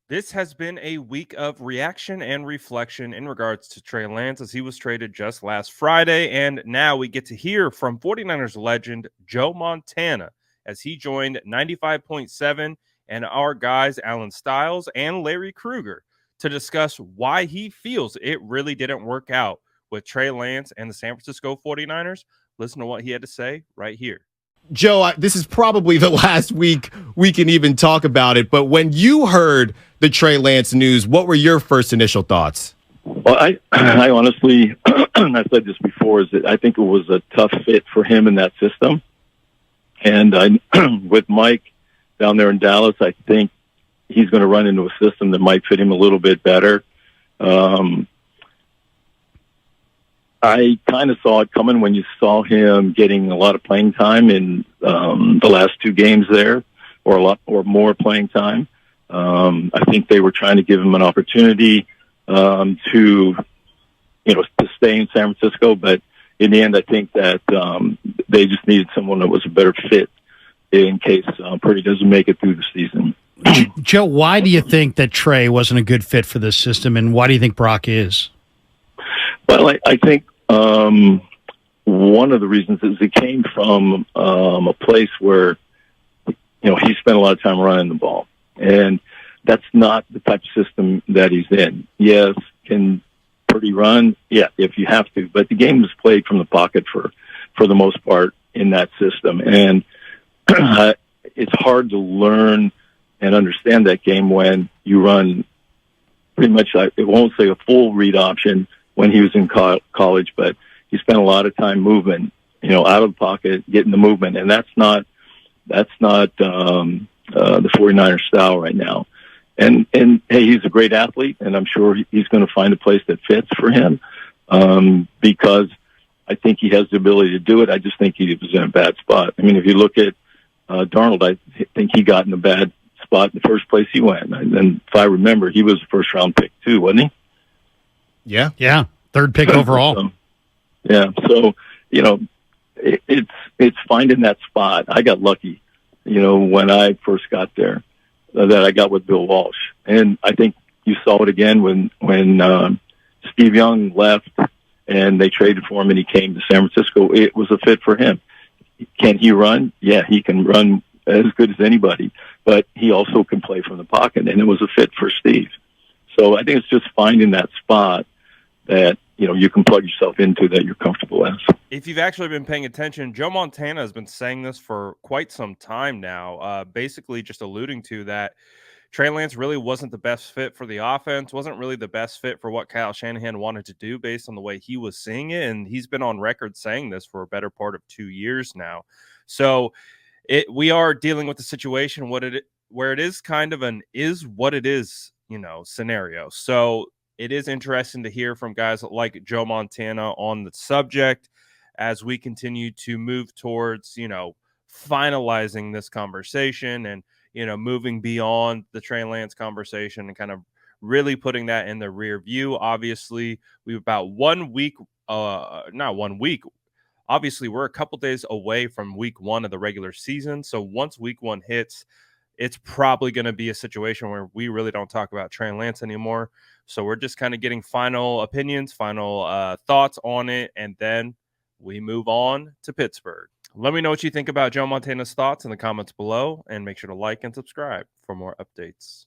This has been a week of reaction and reflection in regards to Trey Lance as he was traded just last Friday. And now we get to hear from 49ers legend Joe Montana as he joined 95.7 and our guys Alan Stiles and Larry Krueger to discuss why he feels it really didn't work out with Trey Lance and the San Francisco 49ers. Listen to what he had to say right here. Joe, this is probably the last week we can even talk about it, but when you heard the Trey Lance news, what were your first initial thoughts? Well, I honestly, and I've said this before, is that I think it was a tough fit for him in that system. And with Mike down there in Dallas, I think he's going to run into a system that might fit him a little bit better. I kind of saw it coming when you saw him getting a lot of playing time in the last two games there, or a lot or more playing time. I think they were trying to give him an opportunity to stay in San Francisco, but in the end, I think that they just needed someone that was a better fit in case Purdy doesn't make it through the season. Joe, why do you think that Trey wasn't a good fit for this system, and why do you think Brock is? Well, I think one of the reasons is he came from a place where, he spent a lot of time running the ball. And that's not the type of system that he's in. Yes, can Purdy run? Yeah, if you have to. But the game was played from the pocket for the most part in that system. And it's hard to learn and understand that game when you run pretty much, it won't say a full read option when he was in college, but he spent a lot of time moving, out of the pocket, getting the movement. And that's not the 49ers style right now. And hey, he's a great athlete, and I'm sure he's going to find a place that fits for him because I think he has the ability to do it. I just think he was in a bad spot. I mean, if you look at Darnold, I think he got in a bad spot in the first place he went. And if I remember, he was a first-round pick too, wasn't he? Yeah. Third pick overall. So, it's finding that spot. I got lucky, when I first got there, that I got with Bill Walsh. And I think you saw it again when Steve Young left and they traded for him and he came to San Francisco. It was a fit for him. Can he run? Yeah, he can run as good as anybody, but he also can play from the pocket, and it was a fit for Steve. So I think it's just finding that spot that you can plug yourself into that you're comfortable as. If you've actually been paying attention, Joe Montana has been saying this for quite some time now, basically just alluding to that Trey Lance really wasn't the best fit for the offense, wasn't really the best fit for what Kyle Shanahan wanted to do based on the way he was seeing it, and he's been on record saying this for a better part of 2 years now. So we are dealing with the situation where it is kind of an is what it is, scenario. So it is interesting to hear from guys like Joe Montana on the subject as we continue to move towards, finalizing this conversation and, moving beyond the Trey Lance conversation and kind of really putting that in the rear view. Obviously, we've about 1 week, not 1 week. Obviously, we're a couple days away from week 1 of the regular season. So once week 1 hits, it's probably going to be a situation where we really don't talk about Trey Lance anymore. So we're just kind of getting final opinions, final thoughts on it, and then we move on to Pittsburgh. Let me know what you think about Joe Montana's thoughts in the comments below, and make sure to like and subscribe for more updates.